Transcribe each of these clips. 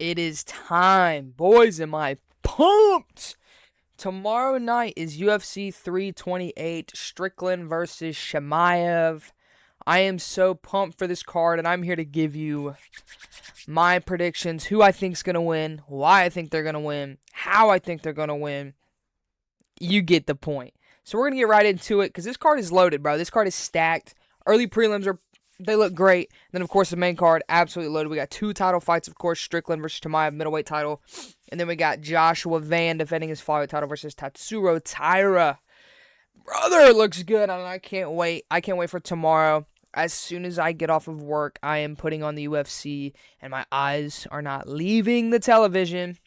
It is time. Boys, am I pumped? Tomorrow night is UFC 328, Strickland versus Chimaev. I am so pumped for this card, and I'm here to give you my predictions, who I think is going to win, why I think they're going to win, how I think they're going to win. You get the point. So we're going to get right into it, because this card is loaded, bro. This card is stacked. Early prelims they look great. And then, of course, the main card, absolutely loaded. We got two title fights, of course, Strickland versus Chimaev, middleweight title. And then we got Joshua Van defending his flyweight title versus Tatsuro Taira. Brother, it looks good, and I can't wait. I can't wait for tomorrow. As soon as I get off of work, I am putting on the UFC, and my eyes are not leaving the television.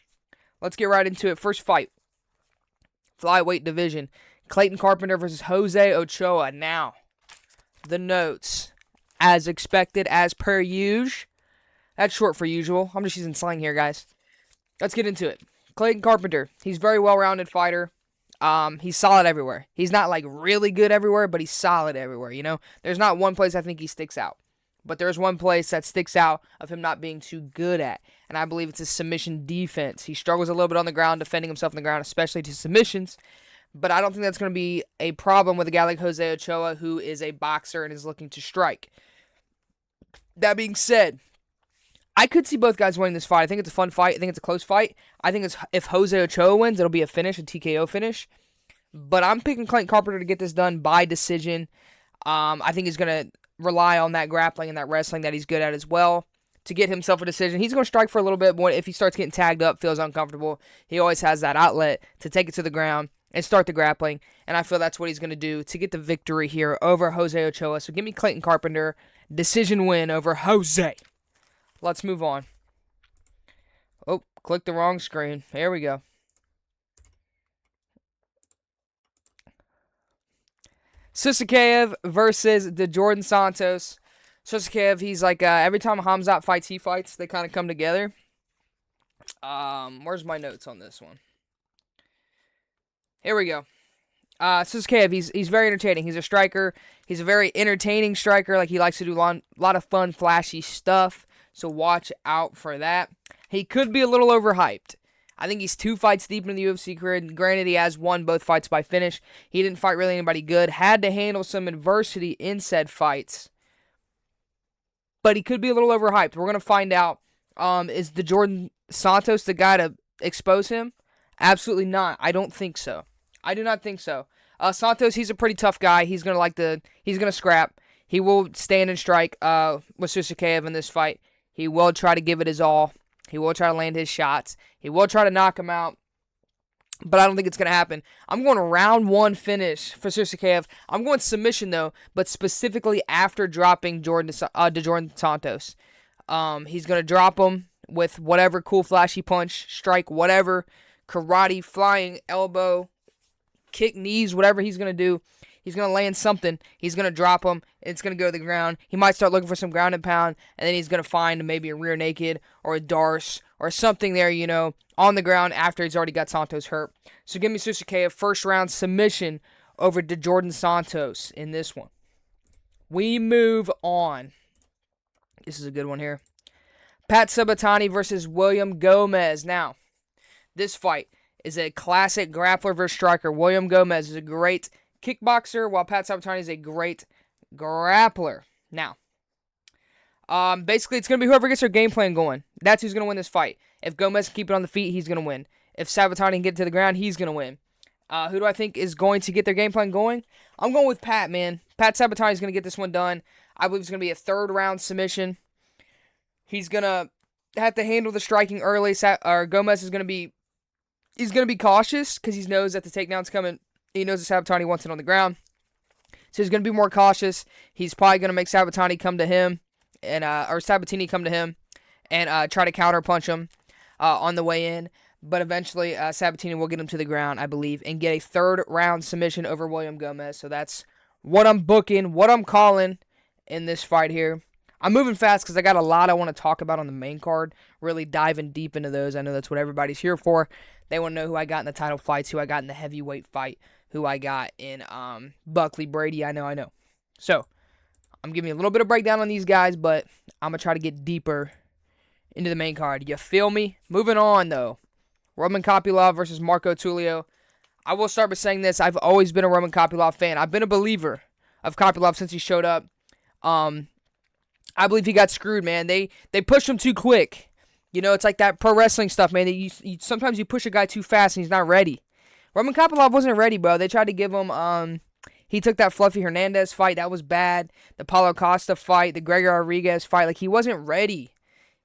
Let's get right into it. First fight, flyweight division. Clayton Carpenter versus Jose Ochoa. Now, the notes. As expected, as per usual. That's short for usual. I'm just using slang here, guys. Let's get into it. Clayton Carpenter. He's a very well-rounded fighter. He's solid everywhere. He's not like really good everywhere, but he's solid everywhere, you know? There's not one place I think he sticks out. But there's one place that sticks out of him not being too good at. And I believe it's his submission defense. He struggles a little bit on the ground, defending himself on the ground, especially to submissions. But I don't think that's going to be a problem with a guy like Jose Ochoa, who is a boxer and is looking to strike. That being said, I could see both guys winning this fight. I think it's a fun fight. I think it's a close fight. I think if Jose Ochoa wins, it'll be a finish, a TKO finish. But I'm picking Clayton Carpenter to get this done by decision. I think he's going to rely on that grappling and that wrestling that he's good at as well to get himself a decision. He's going to strike for a little bit, but if he starts getting tagged up, feels uncomfortable, he always has that outlet to take it to the ground and start the grappling. And I feel that's what he's going to do to get the victory here over Jose Ochoa. So give me Clayton Carpenter, decision win over Jose. Let's move on. Oh, clicked the wrong screen. There we go. Chimaev versus Jordan Santos. Chimaev, he's like, every time Hamzat fights, he fights. They kind of come together. Where's my notes on this one? Here we go. Chimaev, he's very entertaining. He's a striker. He's a very entertaining striker. Like, he likes to do a lot of fun, flashy stuff. So watch out for that. He could be a little overhyped. I think he's 2 fights deep in the UFC career. Granted, he has won both fights by finish. He didn't fight really anybody good. Had to handle some adversity in said fights. But he could be a little overhyped. We're going to find out. Is the Jordan Santos the guy to expose him? Absolutely not. I don't think so. I do not think so. Santos, he's a pretty tough guy. He's going to scrap. He will stand and strike with Chimaev in this fight. He will try to give it his all. He will try to land his shots. He will try to knock him out. But I don't think it's going to happen. I'm going round 1 finish for Chimaev. I'm going submission, though, but specifically after dropping Jordan Santos. He's going to drop him with whatever cool flashy punch, strike, whatever, karate, flying, elbow, kick, knees, whatever he's going to do. He's going to land something. He's going to drop him. It's going to go to the ground. He might start looking for some ground and pound, and then he's going to find maybe a rear naked or a darce or something there, you know, on the ground after he's already got Santos hurt. So give me Chimaev first round submission over to Jordan Santos in this one. We move on. This is a good one here. Pat Sabatani versus William Gomez. Now, this fight is a classic grappler versus striker. William Gomez is a great kickboxer, while Pat Sabatani is a great grappler. Now, basically, it's going to be whoever gets their game plan going. That's who's going to win this fight. If Gomez can keep it on the feet, he's going to win. If Sabatani can get to the ground, he's going to win. Who do I think is going to get their game plan going? I'm going with Pat, man. Pat Sabatani is going to get this one done. I believe it's going to be a 3rd round submission. He's going to have to handle the striking early. Gomez is going to be cautious because he knows that the takedown's coming. He knows that Sabatani wants it on the ground. So he's going to be more cautious. He's probably going to make Sabatani come to him, or Sabatini come to him, and try to counterpunch him on the way in. But eventually, Sabatini will get him to the ground, I believe, and get a 3rd round submission over William Gomez. So that's what I'm booking, what I'm calling in this fight here. I'm moving fast because I got a lot I want to talk about on the main card, really diving deep into those. I know that's what everybody's here for. They want to know who I got in the title fights, who I got in the heavyweight fight, who I got in Buckley Brady. I know. So, I'm giving you a little bit of breakdown on these guys, but I'm going to try to get deeper into the main card. You feel me? Moving on, though. Roman Kopylov versus Marco Tulio. I will start by saying this. I've always been a Roman Kopylov fan. I've been a believer of Kopylov since he showed up. I believe he got screwed, man. They pushed him too quick. You know, it's like that pro wrestling stuff, man. Sometimes you push a guy too fast and he's not ready. Roman Kopylov wasn't ready, bro. They tried to give him, he took that Fluffy Hernandez fight. That was bad. The Paulo Costa fight, the Gregor Rodriguez fight. Like, he wasn't ready.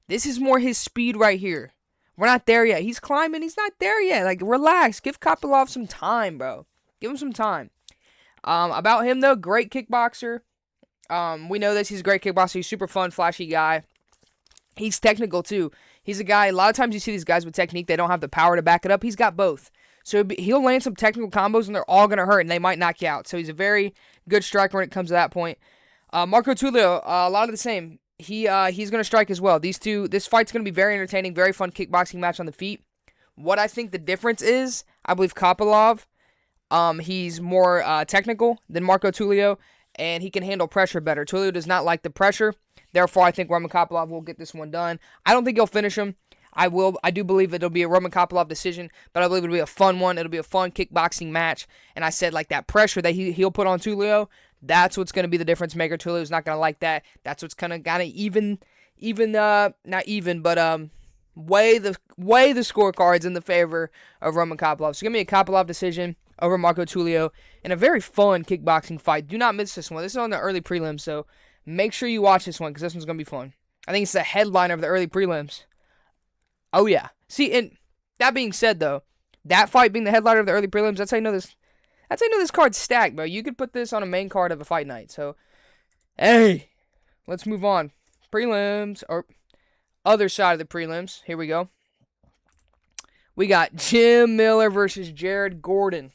This is more his speed right here. We're not there yet. He's climbing. He's not there yet. Like, relax. Give Kopylov some time, bro. Give him some time. About him, though, great kickboxer. We know this. He's a great kickboxer. He's super fun, flashy guy. He's technical, too. He's a guy, a lot of times you see these guys with technique, they don't have the power to back it up. He's got both. So he'll land some technical combos, and they're all going to hurt, and they might knock you out. So he's a very good striker when it comes to that point. Marco Tulio, a lot of the same. He's going to strike as well. This fight's going to be very entertaining, very fun kickboxing match on the feet. What I think the difference is, I believe Kopylov, he's more technical than Marco Tulio, and he can handle pressure better. Tulio does not like the pressure. Therefore, I think Roman Kopylov will get this one done. I don't think he'll finish him. I do believe it'll be a Roman Kopylov decision, but I believe it'll be a fun one. It'll be a fun kickboxing match. And I said, like, that pressure that he'll put on Tulio, that's what's going to be the difference maker. Tulio's not going to like that. That's what's kind of got to weigh the scorecards in the favor of Roman Kopylov. So give me a Kopylov decision over Marco Tulio in a very fun kickboxing fight. Do not miss this one. This is on the early prelims, so make sure you watch this one because this one's going to be fun. I think it's the headliner of the early prelims. Oh, yeah. See, and that being said, though, that fight being the headliner of the early prelims, that's how you know this card's stacked, bro. You could put this on a main card of a fight night. So, hey, let's move on. Prelims, or other side of the prelims. Here we go. We got Jim Miller versus Jared Gordon.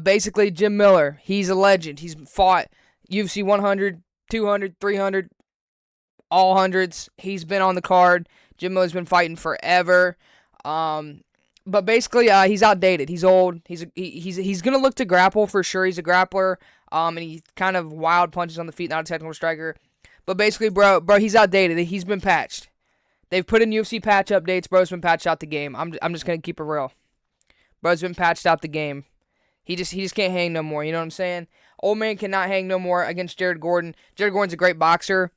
Basically, Jim Miller, he's a legend. He's fought UFC 100, 200, 300, all hundreds. He's been on the card. Jim Miller's been fighting forever. But basically, he's outdated. He's old. He's gonna look to grapple for sure. He's a grappler. And he kind of wild punches on the feet, not a technical striker. But basically, bro, he's outdated. He's been patched. They've put in UFC patch updates. Bro's been patched out the game. I'm just gonna keep it real. Bro's been patched out the game. He just can't hang no more. You know what I'm saying? Old man cannot hang no more against Jared Gordon. Jared Gordon's a great boxer.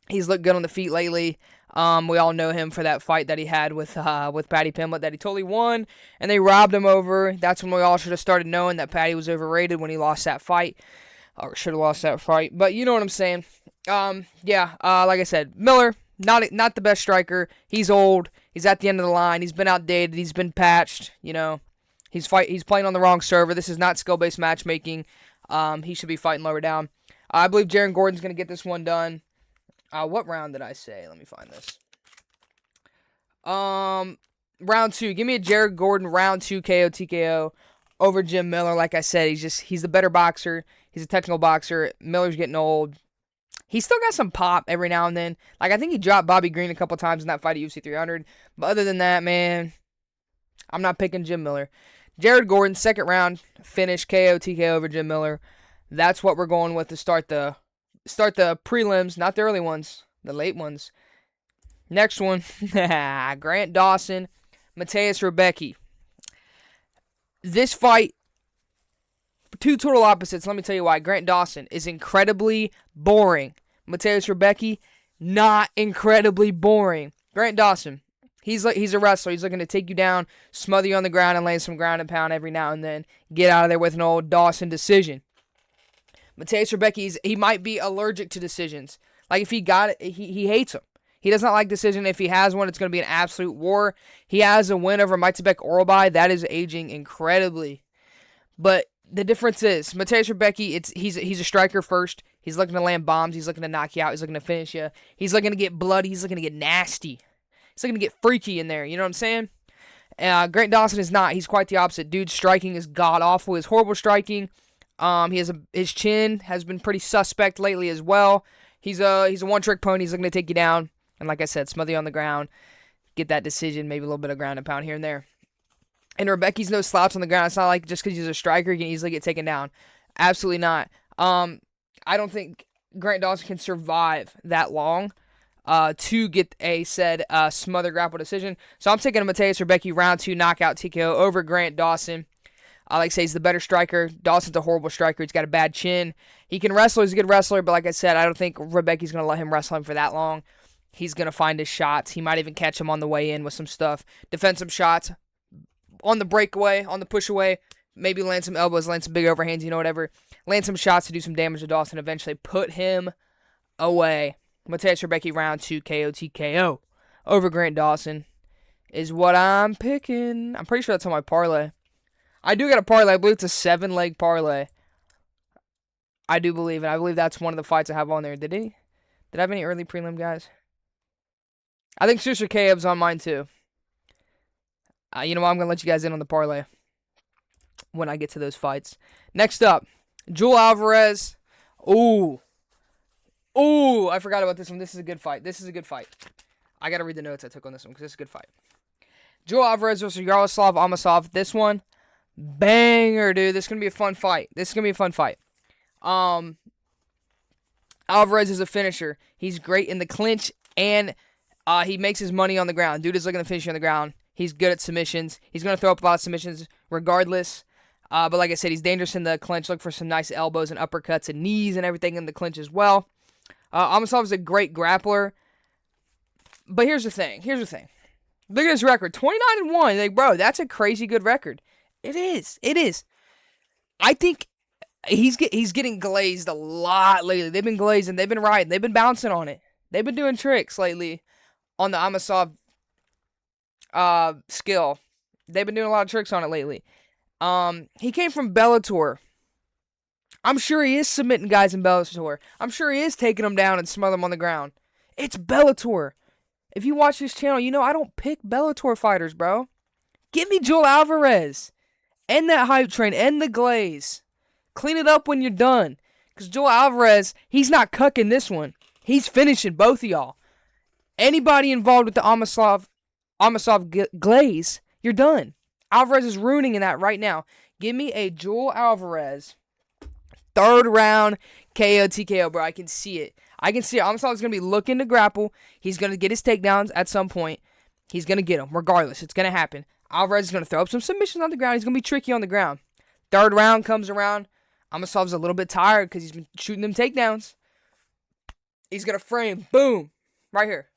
He's looked good on the feet lately. We all know him for that fight that he had with Paddy Pimblett that he totally won, and they robbed him over. That's when we all should have started knowing that Paddy was overrated when he lost that fight, or should have lost that fight. But you know what I'm saying. Like I said, Miller, not the best striker. He's old. He's at the end of the line. He's been outdated. He's been patched. You know, he's playing on the wrong server. This is not skill-based matchmaking. He should be fighting lower down. I believe Jared Gordon's gonna get this one done. What round did I say? Let me find this. Round 2. Give me a Jared Gordon round 2 KO TKO over Jim Miller. Like I said, he's the better boxer. He's a technical boxer. Miller's getting old. He's still got some pop every now and then. Like, I think he dropped Bobby Green a couple times in that fight at UFC 300. But other than that, man, I'm not picking Jim Miller. Jared Gordon, second round finish KO TKO over Jim Miller. That's what we're going with to start the prelims, not the early ones, the late ones. Next one, Grant Dawson, Mateus Rebecki. This fight, two total opposites. Let me tell you why. Grant Dawson is incredibly boring. Mateus Rebecki, not incredibly boring. Grant Dawson, he's a wrestler. He's looking to take you down, smother you on the ground, and lay some ground and pound every now and then. Get out of there with an old Dawson decision. Mateus Rebecki, he might be allergic to decisions. Like, if he got it, he hates them. He does not like decision. If he has one, it's going to be an absolute war. He has a win over Maitzebek Oralbai. That is aging incredibly. But the difference is, Mateus Rebecki, he's a striker first. He's looking to land bombs. He's looking to knock you out. He's looking to finish you. He's looking to get bloody. He's looking to get nasty. He's looking to get freaky in there. You know what I'm saying? Grant Dawson is not. He's quite the opposite. Dude's striking is god-awful. His horrible striking. His chin has been pretty suspect lately as well. He's a one-trick pony. He's looking to take you down. And like I said, smother you on the ground. Get that decision. Maybe a little bit of ground and pound here and there. And Rebecki's no slouch on the ground. It's not like just because he's a striker, he can easily get taken down. Absolutely not. I don't think Grant Dawson can survive that long. to get a said smother grapple decision. So I'm taking a Mateusz Rebecki round 2 knockout TKO over Grant Dawson. I like to say he's the better striker. Dawson's a horrible striker. He's got a bad chin. He can wrestle. He's a good wrestler, but like I said, I don't think Rebecki's going to let him wrestle him for that long. He's going to find his shots. He might even catch him on the way in with some stuff. Defend some shots on the breakaway, on the push away. Maybe land some elbows, land some big overhands, whatever. Land some shots to do some damage to Dawson. Eventually put him away. Mateusz Rebecki round 2 KO TKO over Grant Dawson is what I'm picking. I'm pretty sure that's on my parlay. I do got a parlay. I believe it's a 7-leg parlay. I do believe it. I believe that's one of the fights I have on there. Did I have any early prelim guys? I think Susher Kayev's on mine too. You know what? I'm going to let you guys in on the parlay when I get to those fights. Next up, Joel Alvarez. Ooh, I forgot about this one. This is a good fight. I got to read the notes I took on this one because this is a good fight. Joel Alvarez versus Yaroslav Amosov. This one, banger, dude. This is going to be a fun fight. Alvarez is a finisher. He's great in the clinch, and he makes his money on the ground. Dude is looking to finish on the ground. He's good at submissions. He's going to throw up a lot of submissions regardless. But like I said, he's dangerous in the clinch. Look for some nice elbows and uppercuts and knees and everything in the clinch as well. Amosov is a great grappler. But here's the thing. Look at his record. 29-1. Like, bro, that's a crazy good record. It is. I think he's getting glazed a lot lately. They've been glazing. They've been riding. They've been bouncing on it. They've been doing tricks lately on the Amosov skill. They've been doing a lot of tricks on it lately. He came from Bellator. I'm sure he is submitting guys in Bellator. I'm sure he is taking them down and smother them on the ground. It's Bellator. If you watch this channel, you know I don't pick Bellator fighters, bro. Give me Joel Alvarez. End that hype train. End the glaze. Clean it up when you're done. Because Joel Alvarez, he's not cucking this one. He's finishing both of y'all. Anybody involved with the Amosov glaze, you're done. Alvarez is ruining in that right now. Give me a Joel Alvarez 3rd round KO TKO, bro. I can see it. Amosov is going to be looking to grapple. He's going to get his takedowns at some point. He's going to get them regardless. It's going to happen. Alvarez is going to throw up some submissions on the ground. He's going to be tricky on the ground. 3rd round comes around. Amosov's a little bit tired because he's been shooting them takedowns. He's going to frame. Boom. Right here.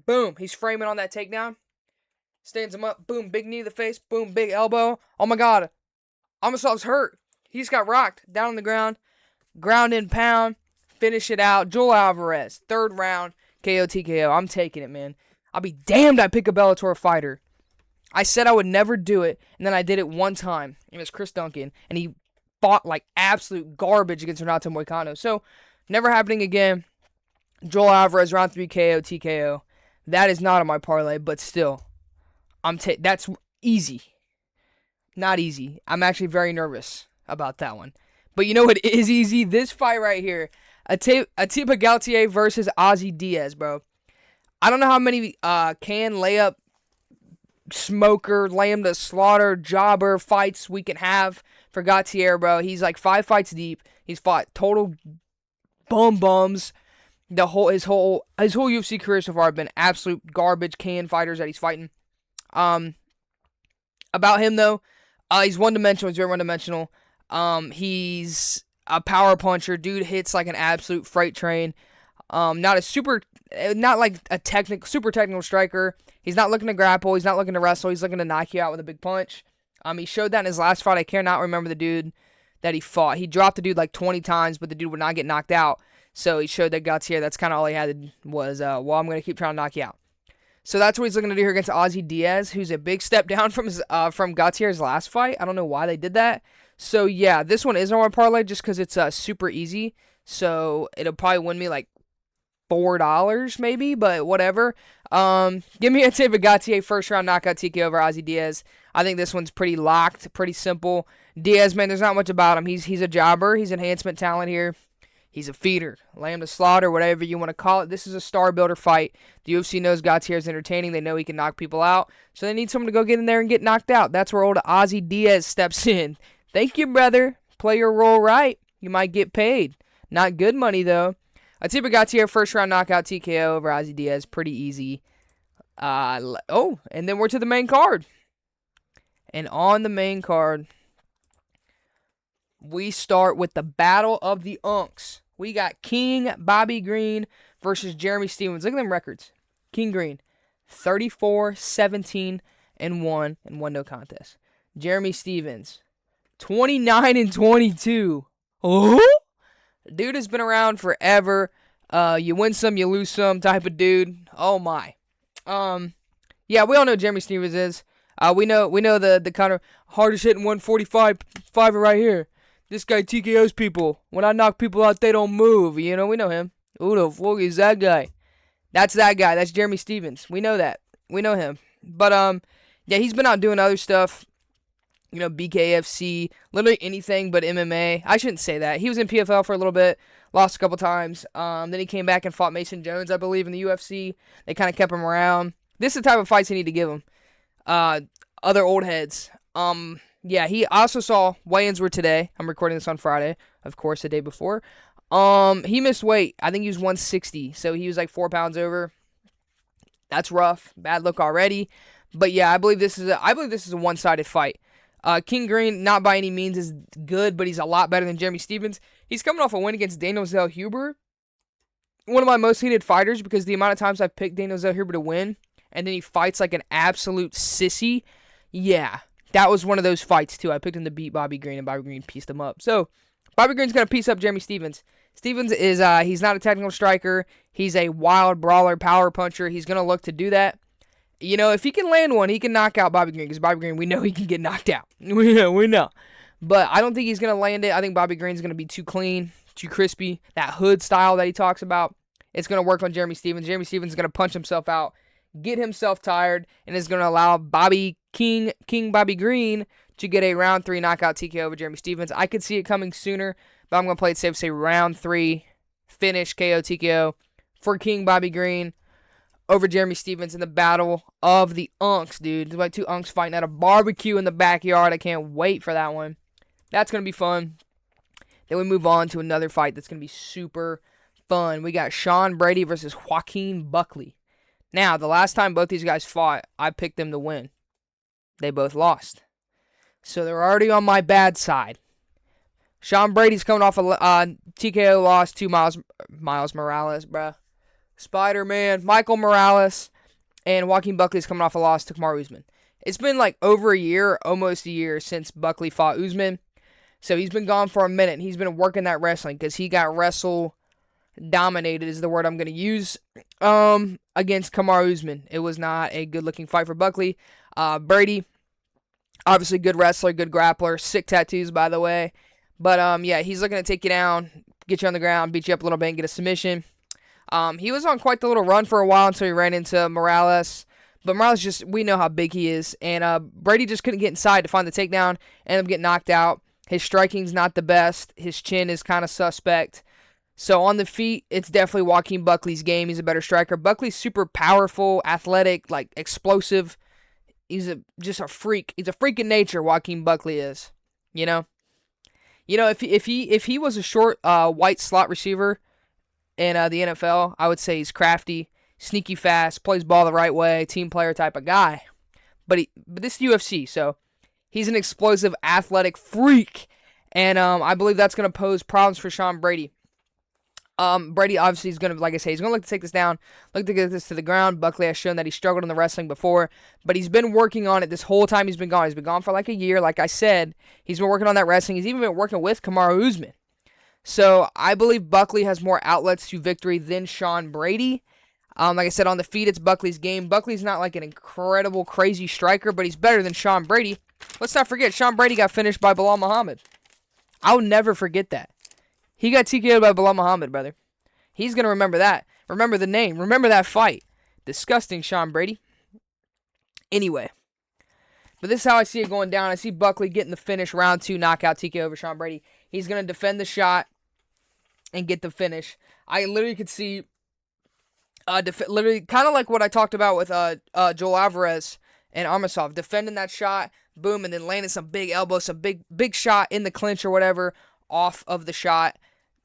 Boom. He's framing on that takedown. Stands him up. Boom. Big knee to the face. Boom. Big elbow. Oh, my God. Amosov's hurt. He just got rocked. Down on the ground. Ground and pound. Finish it out. Joel Alvarez. 3rd round. KO TKO. I'm taking it, man. I'll be damned I pick a Bellator fighter. I said I would never do it, and then I did it one time. It was Chris Duncan, and he fought like absolute garbage against Renato Moicano. So, never happening again. Joel Alvarez, round 3 KO TKO. That is not on my parlay, but still. That's easy. Not easy. I'm actually very nervous about that one. But you know what is easy? This fight right here. Atiba Gautier versus Ozzy Diaz, bro. I don't know how many can layup, smoker, lamb to slaughter, jobber fights we can have for Gautier, bro. He's like 5 fights deep. He's fought total bums. His whole UFC career so far have been absolute garbage can fighters that he's fighting. About him though, he's one-dimensional. He's very one-dimensional. He's a power puncher. Dude hits like an absolute freight train. Not like a super technical striker. He's not looking to grapple. He's not looking to wrestle. He's looking to knock you out with a big punch. He showed that in his last fight. I cannot remember the dude that he fought. He dropped the dude like 20 times, but the dude would not get knocked out. So he showed that Gautier, that's kind of all he had was, I'm going to keep trying to knock you out. So that's what he's looking to do here against Ozzy Diaz, who's a big step down from Gautier's last fight. I don't know why they did that. So yeah, this one is on my parlay just because it's super easy. So it'll probably win me like $4 maybe, but whatever. Give me a Atiba Gautier 1st round knockout TKO over Ozzy Diaz. I think this one's pretty locked, pretty simple. Diaz, man, there's not much about him. He's a jobber. He's enhancement talent here. He's a feeder, lamb to slaughter, whatever you want to call it. This is a star builder fight. The UFC knows Gautier is entertaining. They know he can knock people out. So they need someone to go get in there and get knocked out. That's where old Ozzy Diaz steps in. Thank you, brother. Play your role right. You might get paid. Not good money, though. Atiba Gautier, first round knockout TKO over Ozzy Diaz. Pretty easy. And then we're to the main card. And on the main card, we start with the Battle of the Unks. We got King Bobby Green versus Jeremy Stephens. Look at them records. King Green, 34, 17, and 1, and 1 no contest. Jeremy Stephens, 29 and 22. Oh? Dude has been around forever. You win some, you lose some type of dude. Oh my. Yeah, we all know Jeremy Stephens is. We know the kind of hardest hitting 145 right here. This guy TKOs people. When I knock people out, they don't move. You know, we know him. Who the fuck is that guy? That's that guy. That's Jeremy Stephens. We know that. We know him. But yeah, he's been out doing other stuff. You know, BKFC, literally anything but MMA. I shouldn't say that. He was in PFL for a little bit, lost a couple times. Then he came back and fought Mason Jones, I believe, in the UFC. They kind of kept him around. This is the type of fights you need to give him. Other old heads. Yeah, he also saw weigh-ins were today. I'm recording this on Friday, of course, the day before. He missed weight. I think he was 160, so he was like 4 pounds over. That's rough. Bad look already. But yeah, I believe this is a one-sided fight. King Green, not by any means is good, but he's a lot better than Jeremy Stephens. He's coming off a win against Daniel Zellhuber, one of my most hated fighters, because the amount of times I've picked Daniel Zellhuber to win, and then he fights like an absolute sissy. Yeah, that was one of those fights too. I picked him to beat Bobby Green, and Bobby Green pieced him up. So Bobby Green's gonna piece up Jeremy Stephens. Stephens is he's not a technical striker. He's a wild brawler, power puncher. He's gonna look to do that. You know, if he can land one, he can knock out Bobby Green, because Bobby Green, we know he can get knocked out. We know. But I don't think he's going to land it. I think Bobby Green's going to be too clean, too crispy. That hood style that he talks about, it's going to work on Jeremy Stephens. Jeremy Stephens is going to punch himself out, get himself tired, and is going to allow King Bobby Green to get a round 3 knockout TKO over Jeremy Stephens. I could see it coming sooner, but I'm going to play it safe, say round 3, finish, KO, TKO for King Bobby Green over Jeremy Stephens in the Battle of the Unks, dude. There's like 2 Unks fighting at a barbecue in the backyard. I can't wait for that one. That's going to be fun. Then we move on to another fight that's going to be super fun. We got Sean Brady versus Joaquin Buckley. Now, the last time both these guys fought, I picked them to win. They both lost. So they're already on my bad side. Sean Brady's coming off a TKO loss to Miles Morales, bruh. Spider-Man, Michael Morales, and Joaquin Buckley's coming off a loss to Kamaru Usman. It's been like over a year, almost a year, since Buckley fought Usman. So he's been gone for a minute, and he's been working that wrestling, because he got wrestle-dominated is the word I'm going to use, against Kamaru Usman. It was not a good-looking fight for Buckley. Brady, obviously good wrestler, good grappler, sick tattoos, by the way. But, yeah, he's looking to take you down, get you on the ground, beat you up a little bit, and get a submission. He was on quite the little run for a while until he ran into Morales. But Morales we know how big he is. And Brady just couldn't get inside to find the takedown. Ended up getting knocked out. His striking's not the best. His chin is kind of suspect. So on the feet, it's definitely Joaquin Buckley's game. He's a better striker. Buckley's super powerful, athletic, like explosive. He's just a freak. He's a freak in nature, Joaquin Buckley is. You know? If he was a short white slot receiver in the NFL, I would say he's crafty, sneaky fast, plays ball the right way, team player type of guy. But this is UFC, so he's an explosive, athletic freak. And I believe that's going to pose problems for Sean Brady. Brady obviously is going to, like I say, he's going to look to take this down, look to get this to the ground. Buckley has shown that he struggled in the wrestling before, but he's been working on it this whole time he's been gone. He's been gone for like a year, like I said. He's been working on that wrestling. He's even been working with Kamaru Usman. So I believe Buckley has more outlets to victory than Sean Brady. Like I said, on the feet, it's Buckley's game. Buckley's not like an incredible, crazy striker, but he's better than Sean Brady. Let's not forget, Sean Brady got finished by Bilal Muhammad. I'll never forget that. He got TKO'd by Bilal Muhammad, brother. He's going to remember that. Remember the name. Remember that fight. Disgusting, Sean Brady. Anyway. But this is how I see it going down. I see Buckley getting the finish, round 2, knockout TKO over Sean Brady. He's going to defend the shot and get the finish. I literally could see, literally kind of like what I talked about with Joel Alvarez and Armasov, defending that shot, boom, and then landing some big elbow, some big shot in the clinch or whatever, off of the shot.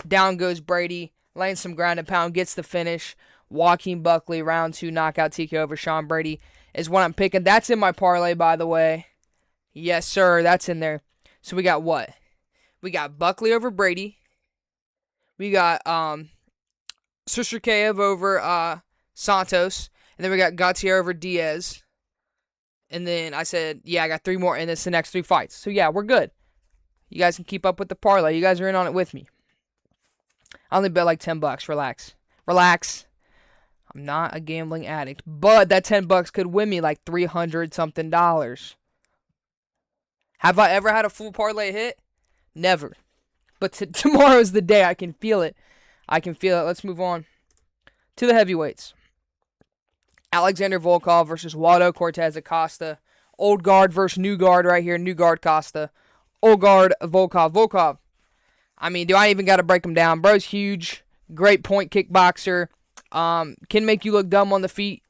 Down goes Brady. laying some ground and pound, gets the finish. Joaquin Buckley, round 2 knockout TKO over Sean Brady is what I'm picking. That's in my parlay, by the way. Yes, sir, that's in there. So we got what? We got Buckley over Brady. We got Chimaev over Santos. And then we got Gautier over Diaz. And then I said, yeah, I got 3 more, and it's the next 3 fights. So, yeah, we're good. You guys can keep up with the parlay. You guys are in on it with me. I only bet like $10. Relax. I'm not a gambling addict. But that $10 could win me like $300-something. Have I ever had a full parlay hit? Never. But tomorrow's the day. I can feel it. Let's move on to the heavyweights. Alexander Volkov versus Waldo Cortez Acosta. Old guard versus new guard right here. New guard Costa. Old guard Volkov. Volkov. I mean, do I even got to break him down? Bro's huge. Great point kickboxer. Can make you look dumb on the feet.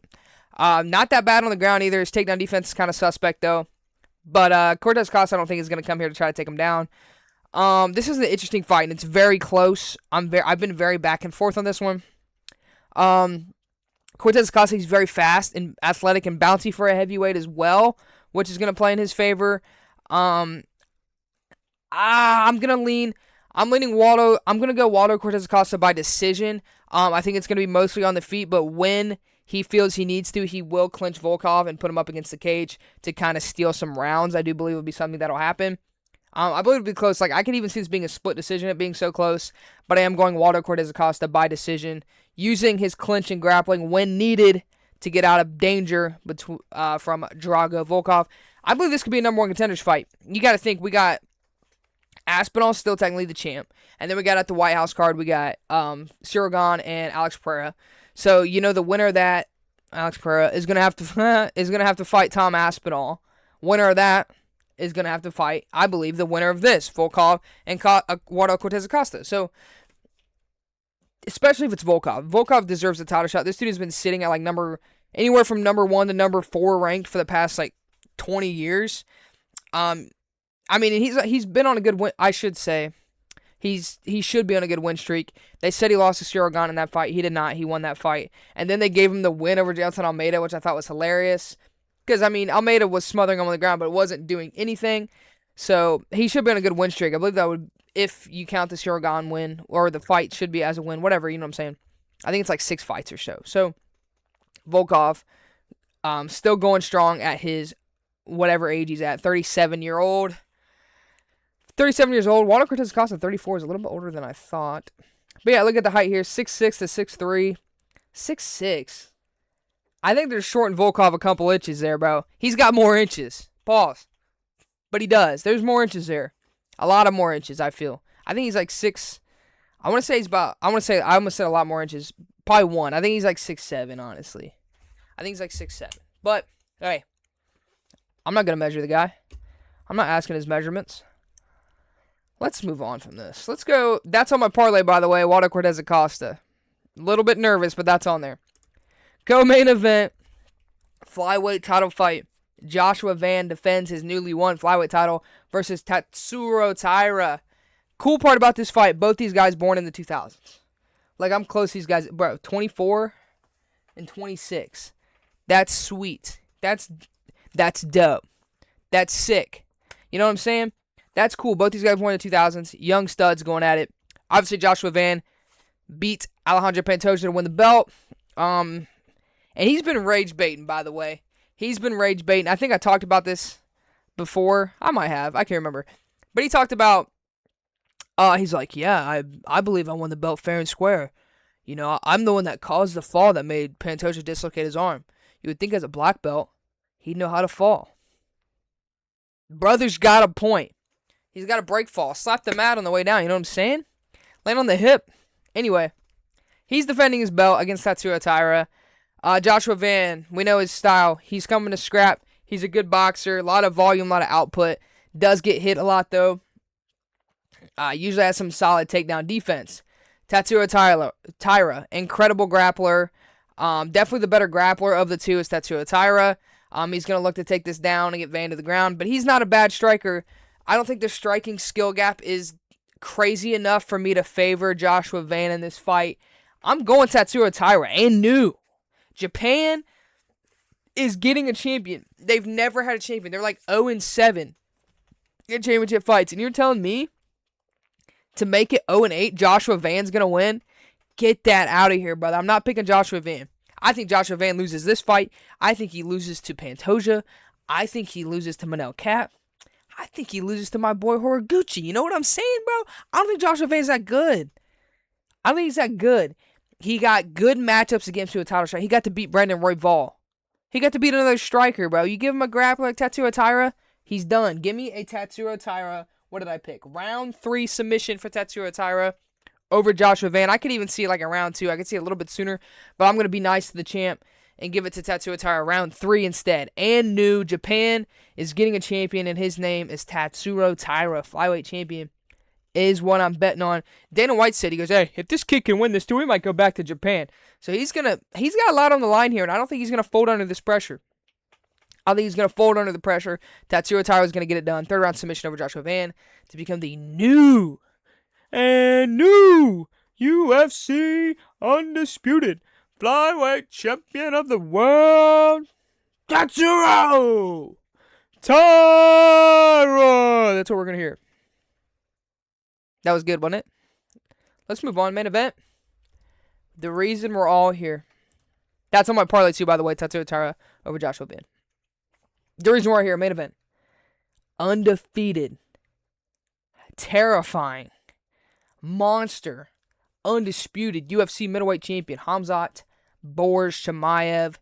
Not that bad on the ground either. His takedown defense is kind of suspect though. But Cortez Acosta I don't think is going to come here to try to take him down. This is an interesting fight, and it's very close. I've been very back and forth on this one. Cortez Acosta, he's very fast and athletic and bouncy for a heavyweight as well, which is going to play in his favor. I'm leaning Waldo. I'm going to go Waldo Cortez Acosta by decision. I think it's going to be mostly on the feet, but when he feels he needs to, he will clinch Volkov and put him up against the cage to kind of steal some rounds. I do believe it will be something that will happen. I believe it'll be close. Like, I can even see this being a split decision, it being so close. But I am going Waldo Cortez Acosta by decision, using his clinch and grappling when needed to get out of danger from Drago Volkov. I believe this could be a number 1 contenders fight. You got to think, we got Aspinall still technically the champ. And then we got at the White House card, we got Ciryl and Alex Pereira. So, the winner of that, Alex Pereira, is going to have to fight Tom Aspinall. Winner of that is going to have to fight, I believe, the winner of this, Volkov and Waldo Cortez Acosta. So, especially if it's Volkov. Volkov deserves a title shot. This dude has been sitting at anywhere from number 1 to number 4 ranked for the past 20 years. I mean, he's been on a good win. I should say, he should be on a good win streak. They said he lost to Ciryl in that fight. He did not. He won that fight, and then they gave him the win over Jailton Almeida, which I thought was hilarious. Because, I mean, Almeida was smothering him on the ground, but wasn't doing anything. So, he should be on a good win streak. I believe that would, if you count the Ciryl win, or the fight should be as a win, whatever, you know what I'm saying. I think it's 6 fights or so. So, Volkov, still going strong at his, whatever age he's at, 37-year-old. 37 years old. Waldo Cortez Acosta, 34, is a little bit older than I thought. But yeah, look at the height here, 6'6" to 6'3". 6'6". I think they're shorting Volkov a couple inches there, bro. He's got more inches. Pause. But he does. There's more inches there. A lot of more inches, I feel. I think he's 6. I almost said a lot more inches. Probably 1. I think he's 6'7", honestly. I think he's 6'7". But, hey. I'm not going to measure the guy. I'm not asking his measurements. Let's move on from this. Let's go. That's on my parlay, by the way. Waldo Cortez Acosta. A little bit nervous, but that's on there. Co-main event, flyweight title fight. Joshua Van defends his newly won flyweight title versus Tatsuro Taira. Cool part about this fight, both these guys born in the 2000s. I'm close to these guys. Bro, 24 and 26. That's sweet. That's dope. That's sick. You know what I'm saying? That's cool. Both these guys born in the 2000s. Young studs going at it. Obviously, Joshua Van beat Alejandro Pantoja to win the belt. And he's been rage baiting, by the way. He's been rage baiting. I think I talked about this before. I might have. I can't remember. But he talked about, he's like, yeah, I believe I won the belt fair and square. I'm the one that caused the fall that made Pantoja dislocate his arm. You would think as a black belt, he'd know how to fall. Brother's got a point. He's got a break fall. Slap the mat on the way down. You know what I'm saying? Land on the hip. Anyway, he's defending his belt against Tatsuro Taira. Joshua Van, we know his style. He's coming to scrap. He's a good boxer. A lot of volume, a lot of output. Does get hit a lot, though. Usually has some solid takedown defense. Tatsuro Taira, incredible grappler. Definitely the better grappler of the two is Tatsuro Taira. He's going to look to take this down and get Van to the ground. But he's not a bad striker. I don't think the striking skill gap is crazy enough for me to favor Joshua Van in this fight, I'm going Tatsuro Taira. And new. Japan is getting a champion. They've never had a champion. They're like 0-7 in championship fights. And you're telling me to make it 0-8, Joshua Van's going to win? Get that out of here, brother. I'm not picking Joshua Van. I think Joshua Van loses this fight. I think he loses to Pantoja. I think he loses to Manel Kape. I think he loses to my boy Horiguchi. You know what I'm saying, bro? I don't think Joshua Van's that good. I don't think he's that good. He got good matchups against him to a title shot. He got to beat Brandon Royval. He got to beat another striker, bro. You give him a grappler like Tatsuro Taira, he's done. Give me a Tatsuro Taira. What did I pick? Round 3 submission for Tatsuro Taira over Joshua Van. I could even see it like a round 2. I could see it a little bit sooner, but I'm going to be nice to the champ and give it to Tatsuro Taira round 3 instead. And new, Japan is getting a champion, and his name is Tatsuro Taira. Flyweight champion is what I'm betting on. Dana White said, he goes, hey, if this kid can win this too, we might go back to Japan. So he's got a lot on the line here, and I don't think he's going to fold under this pressure. I think he's going to fold under the pressure. Tatsuro Taira is going to get it done. 3rd round submission over Joshua Van to become the new UFC undisputed flyweight champion of the world, Tatsuro Taira. That's what we're going to hear. That was good, wasn't it? Let's move on. Main event. The reason we're all here. That's on my parlay too, by the way. Tatsuro Taira over Joshua Van. The reason we're here. Main event. Undefeated. Terrifying. Monster. Undisputed UFC middleweight champion Khamzat Boris Chimaev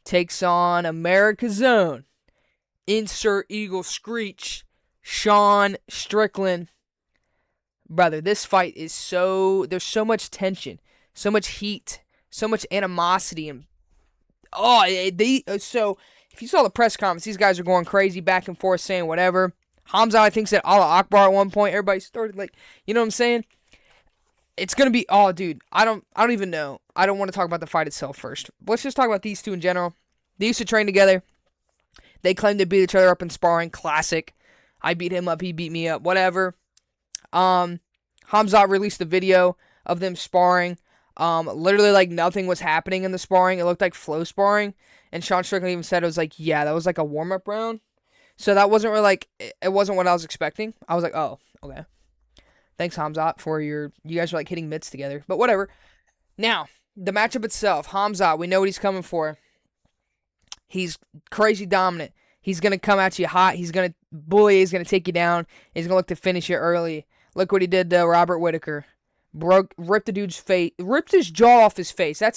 takes on America's own. Insert Eagle Screech. Sean Strickland. Brother, this fight is there's so much tension, so much heat, so much animosity, and so if you saw the press conference, these guys are going crazy back and forth saying whatever. Khamzat, I think, said Allah Akbar at one point. Everybody started like, you know what I'm saying? It's gonna be, dude, I don't even know. I don't want to talk about the fight itself first. Let's just talk about these two in general. They used to train together. They claim to beat each other up in sparring. Classic. I beat him up, he beat me up. Whatever. Khamzat released a video of them sparring. Literally like nothing was happening in the sparring. It looked like flow sparring. And Sean Strickland even said it was like, yeah, that was like a warm-up round. So that wasn't really like, it wasn't what I was expecting. I was like, oh, okay. Thanks, Khamzat, for you guys are like hitting mitts together. But whatever. Now, the matchup itself. Khamzat, we know what he's coming for. He's crazy dominant. He's going to come at you hot. He's going to bully. He's going to take you down. He's going to look to finish you early. Look what he did to Robert Whittaker. Ripped the dude's face. Ripped his jaw off his face. I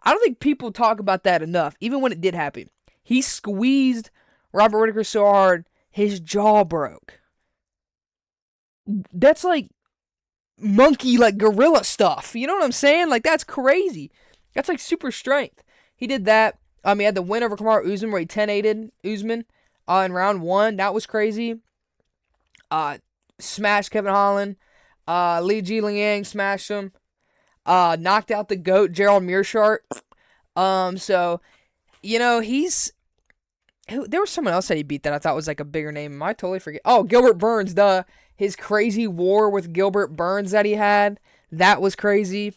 don't think people talk about that enough, even when it did happen. He squeezed Robert Whittaker so hard, his jaw broke. That's like monkey, like gorilla stuff. You know what I'm saying? Like, that's crazy. That's like super strength. He did that. He had the win over Kamaru Usman where he 10-8'd Usman in round 1. That was crazy. Smashed Kevin Holland. Li Jiliang smashed him. Knocked out the GOAT, Gerald Mearshart. So, you know, there was someone else that he beat that I thought was like a bigger name. I totally forget. Oh, Gilbert Burns, duh. His crazy war with Gilbert Burns that he had. That was crazy.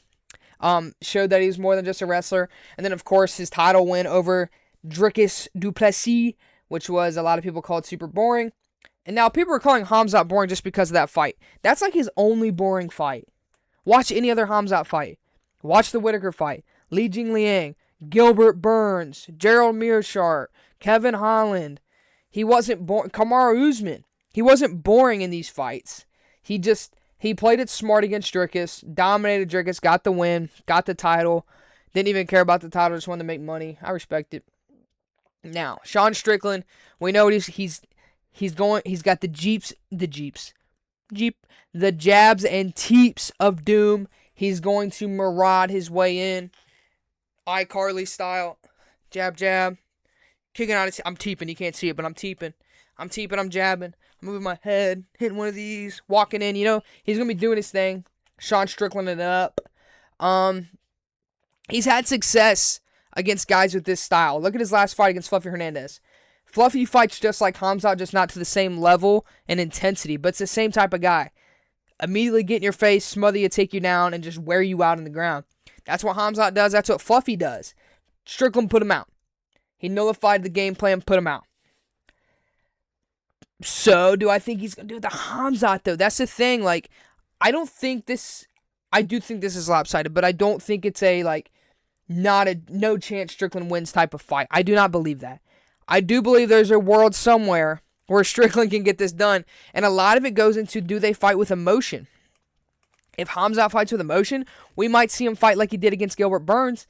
Showed that he was more than just a wrestler. And then, of course, his title win over Dricus du Plessis, which was a lot of people called super boring. And now people are calling Khamzat boring just because of that fight. That's like his only boring fight. Watch any other Khamzat fight. Watch the Whittaker fight. Li Jingliang, Gilbert Burns, Gerald Mearshart, Kevin Holland. He wasn't boring. Kamaru Usman. He wasn't boring in these fights. He played it smart against Dricus, dominated Dricus, got the win, got the title. Didn't even care about the title, just wanted to make money. I respect it. Now, Sean Strickland, we know he's got the jabs and teeps of doom. He's going to maraud his way in. iCarly style. Jab, jab. Kicking out his... I'm teeping. You can't see it, but I'm teeping. I'm jabbing. I'm moving my head. Hitting one of these. Walking in, you know. He's going to be doing his thing. Sean Strickland it up. He's had success against guys with this style. Look at his last fight against Fluffy Hernandez. Fluffy fights just like Khamzat, just not to the same level and intensity, but it's the same type of guy. immediately get in your face, smother you, take you down, and just wear you out on the ground. That's what Khamzat does. That's what Fluffy does. Strickland put him out. He nullified the game plan, put him out. So, do I think he's going to do it to Khamzat, though? That's the thing. Like, I do think this is lopsided, but I don't think it's a, like, no chance Strickland wins type of fight. I do not believe that. I do believe there's a world somewhere where Strickland can get this done, and a lot of it goes into, do they fight with emotion? If Khamzat fights with emotion, we might see him fight like he did against Gilbert Burns,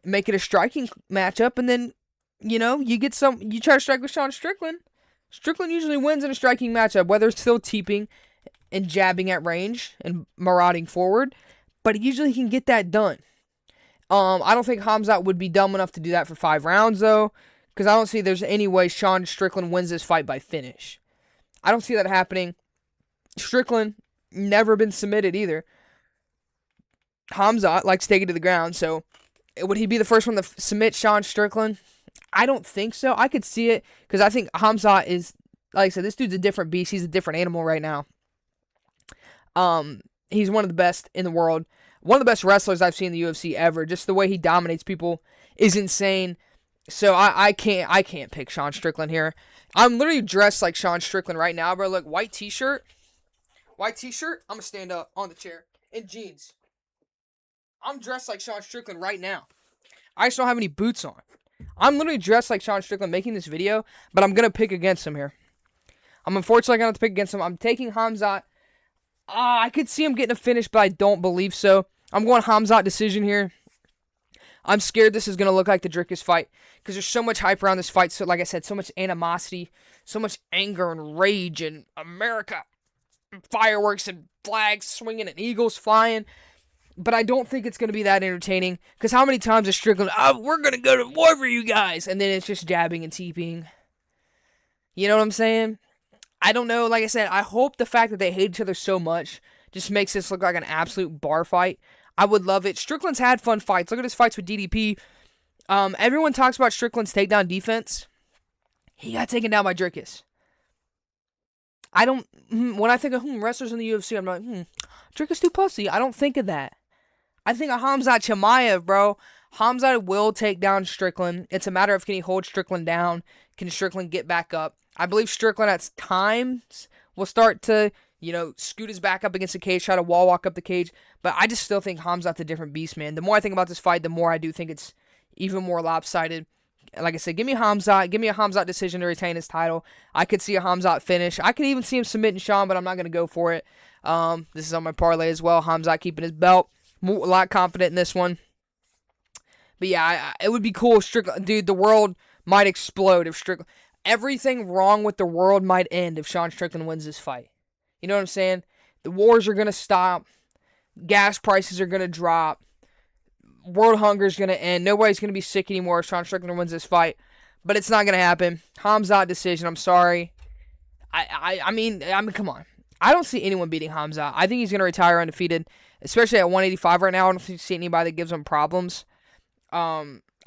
make it a striking matchup, and then, you try to strike with Sean Strickland. Strickland usually wins in a striking matchup, whether it's still teeping and jabbing at range and marauding forward, but he usually can get that done. I don't think Khamzat would be dumb enough to do that for 5 rounds, though, because I don't see there's any way Sean Strickland wins this fight by finish. I don't see that happening. Strickland, never been submitted either. Khamzat likes to take it to the ground, so would he be the first one to submit Sean Strickland? I don't think so. I could see it, because I think Khamzat is, like I said, this dude's a different beast. He's a different animal right now. He's one of the best in the world. One of the best wrestlers I've seen in the UFC ever. Just the way he dominates people is insane. So I can't pick Sean Strickland here. I'm literally dressed like Sean Strickland right now, bro. Look, white t-shirt. I'm gonna stand up on the chair. In jeans. I'm dressed like Sean Strickland right now. I just don't have any boots on. I'm literally dressed like Sean Strickland making this video, but I'm gonna pick against him here. I'm unfortunately gonna have to pick against him. I'm taking Khamzat. I could see him getting a finish, but I don't believe so. I'm going Khamzat decision here. I'm scared this is going to look like the Dricus fight, because there's so much hype around this fight. So, like I said, so much animosity, so much anger and rage, and America, fireworks and flags swinging and eagles flying. But I don't think it's going to be that entertaining, because how many times is Strickland, we're going to go to war for you guys, and then it's just jabbing and teeping. You know what I'm saying? I don't know. Like I said, I hope the fact that they hate each other so much just makes this look like an absolute bar fight. I would love it. Strickland's had fun fights. Look at his fights with DDP. Everyone talks about Strickland's takedown defense. He got taken down by Dricus. When I think of wrestlers in the UFC, I'm like, Dricus too pussy. I don't think of that. I think of Khamzat Chimaev, bro. Khamzat will take down Strickland. It's a matter of, can he hold Strickland down? Can Strickland get back up? I believe Strickland at times will start to, scoot his back up against the cage, try to wall walk up the cage. But I just still think Khamzat's a different beast, man. The more I think about this fight, the more I do think it's even more lopsided. Like I said, give me Khamzat. Give me a Khamzat decision to retain his title. I could see a Khamzat finish. I could even see him submitting Sean, but I'm not going to go for it. This is on my parlay as well. Khamzat keeping his belt. A lot confident in this one. But yeah, it would be cool if Strickland... Dude, the world might explode if Strickland... Everything wrong with the world might end if Sean Strickland wins this fight. You know what I'm saying? The wars are going to stop. Gas prices are going to drop. World hunger is going to end. Nobody's going to be sick anymore if Sean Strickland wins this fight. But it's not going to happen. Khamzat decision. I'm sorry. I mean, come on. I don't see anyone beating Khamzat. I think he's going to retire undefeated, especially at 185 right now. I don't see anybody that gives him problems.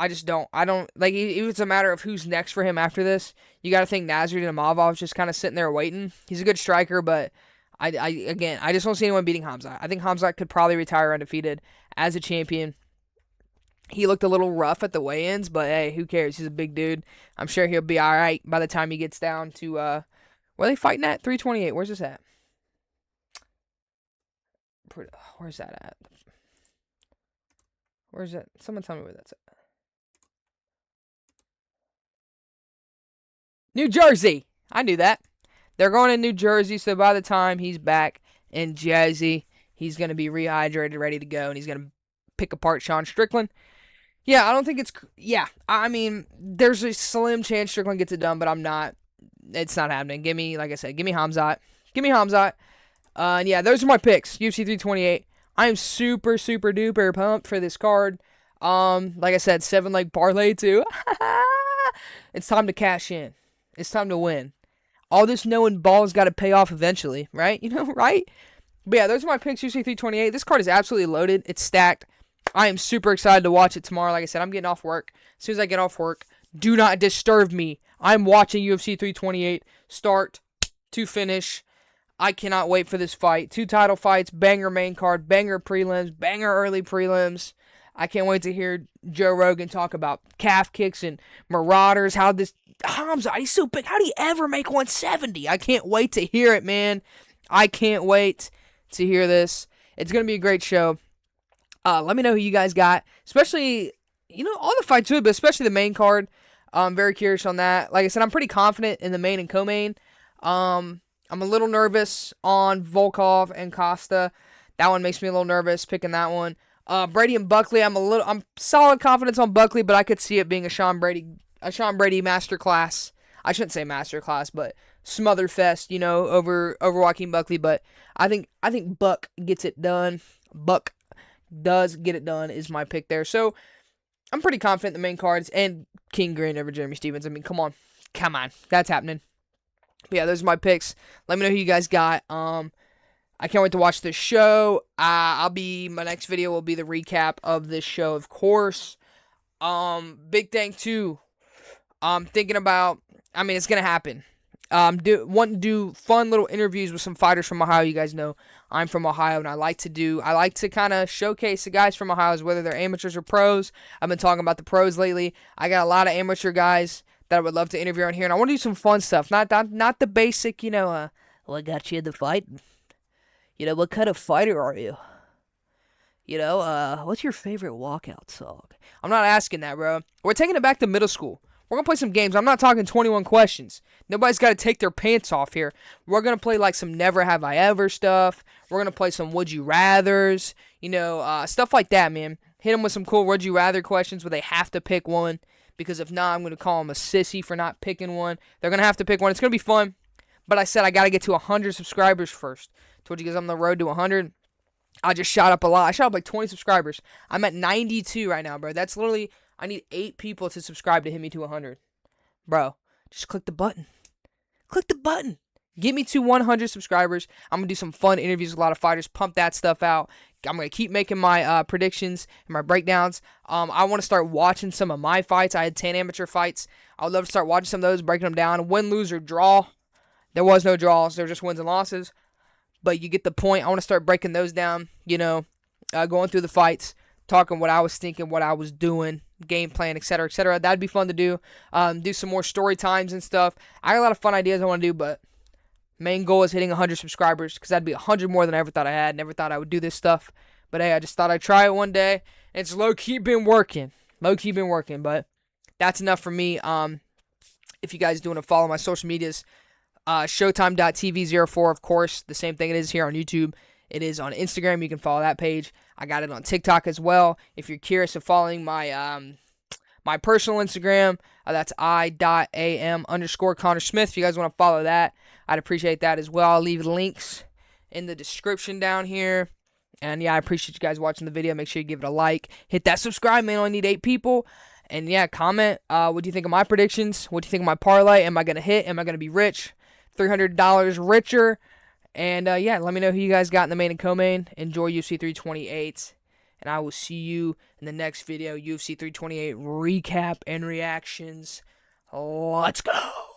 I just don't. I don't, like, if it's a matter of who's next for him after this, you got to think Nasrid Imavov's just kind of sitting there waiting. He's a good striker, but I just don't see anyone beating Khamzat. I think Khamzat could probably retire undefeated as a champion. He looked a little rough at the weigh-ins, but hey, who cares? He's a big dude. I'm sure he'll be all right by the time he gets down to, where are they fighting at? 328. Where's this at? Where's that at? Where's that? Someone tell me where that's at. New Jersey. I knew that. They're going to New Jersey, so by the time he's back in Jersey, he's going to be rehydrated, ready to go, and he's going to pick apart Sean Strickland. Yeah, I don't think it's... Yeah, I mean, there's a slim chance Strickland gets it done, but I'm not... It's not happening. Give me, like I said, give me Khamzat. Give me Khamzat. And yeah, those are my picks. UFC 328. I am super, super duper pumped for this card. Like I said, 7-leg parlay too. It's time to cash in. It's time to win. All this knowing ball's got to pay off eventually, right? Right? But yeah, those are my picks, UFC 328. This card is absolutely loaded. It's stacked. I am super excited to watch it tomorrow. Like I said, I'm getting off work. As soon as I get off work, do not disturb me. I'm watching UFC 328 start to finish. I cannot wait for this fight. 2 title fights, banger main card, banger prelims, banger early prelims. I can't wait to hear Joe Rogan talk about calf kicks and marauders. How this Hamza, he's so big. How do you ever make 170? I can't wait to hear it, man. I can't wait to hear this. It's going to be a great show. Let me know who you guys got, especially, all the fights too, but especially the main card. I'm very curious on that. Like I said, I'm pretty confident in the main and co-main. I'm a little nervous on Volkov and Costa. That one makes me a little nervous picking that one. Brady and Buckley, I'm solid confidence on Buckley, but I could see it being a Sean Brady masterclass. I shouldn't say masterclass, but smotherfest, over Joaquin Buckley. But I think Buck gets it done. Buck does get it done is my pick there. So I'm pretty confident in the main cards, and King Green over Jeremy Stephens. I mean, come on, that's happening. But yeah, those are my picks. Let me know who you guys got. I can't wait to watch this show. My next video will be the recap of this show, of course. Big thing too. I'm thinking about. I mean, it's gonna happen. Want to do fun little interviews with some fighters from Ohio. You guys know I'm from Ohio, and I like to kind of showcase the guys from Ohio, whether they're amateurs or pros. I've been talking about the pros lately. I got a lot of amateur guys that I would love to interview on here, and I want to do some fun stuff. Not the basic, what got you in the fight? What kind of fighter are you? What's your favorite walkout song? I'm not asking that, bro. We're taking it back to middle school. We're going to play some games. I'm not talking 21 questions. Nobody's got to take their pants off here. We're going to play like some Never Have I Ever stuff. We're going to play some Would You Rathers. Stuff like that, man. Hit them with some cool Would You Rather questions where they have to pick one. Because if not, I'm going to call them a sissy for not picking one. They're going to have to pick one. It's going to be fun. But I said I got to get to 100 subscribers first. Told you guys I'm on the road to 100. I just shot up a lot. I shot up like 20 subscribers. I'm at 92 right now, bro. That's literally... I need 8 people to subscribe to hit me to 100. Bro, just click the button. Click the button. Get me to 100 subscribers. I'm going to do some fun interviews with a lot of fighters. Pump that stuff out. I'm going to keep making my predictions and my breakdowns. I want to start watching some of my fights. I had 10 amateur fights. I would love to start watching some of those, breaking them down. Win, lose, or draw. There was no draws. There were just wins and losses. But you get the point. I want to start breaking those down, going through the fights, talking what I was thinking, what I was doing, game plan, etc., etc. That'd be fun to do. Do some more story times and stuff. I got a lot of fun ideas I want to do, but main goal is hitting 100 subscribers because that'd be 100 more than I ever thought I had. Never thought I would do this stuff. But hey, I just thought I'd try it one day. It's low-key been working. But that's enough for me. If you guys do want to follow my social medias, Showtime.tv04, of course. The same thing it is here on YouTube. It is on Instagram. You can follow that page. I got it on TikTok as well. If you're curious of following my my personal Instagram, that's I.am_Connor Smith. If you guys want to follow that, I'd appreciate that as well. I'll leave links in the description down here. And yeah, I appreciate you guys watching the video. Make sure you give it a like. Hit that subscribe, man. I only need 8 people. And yeah, comment. What do you think of my predictions? What do you think of my parlay? Am I going to hit? Am I going to be rich? $300 richer? And yeah, let me know who you guys got in the main and co-main. Enjoy UFC 328. And I will see you in the next video. UFC 328 recap and reactions. Let's go.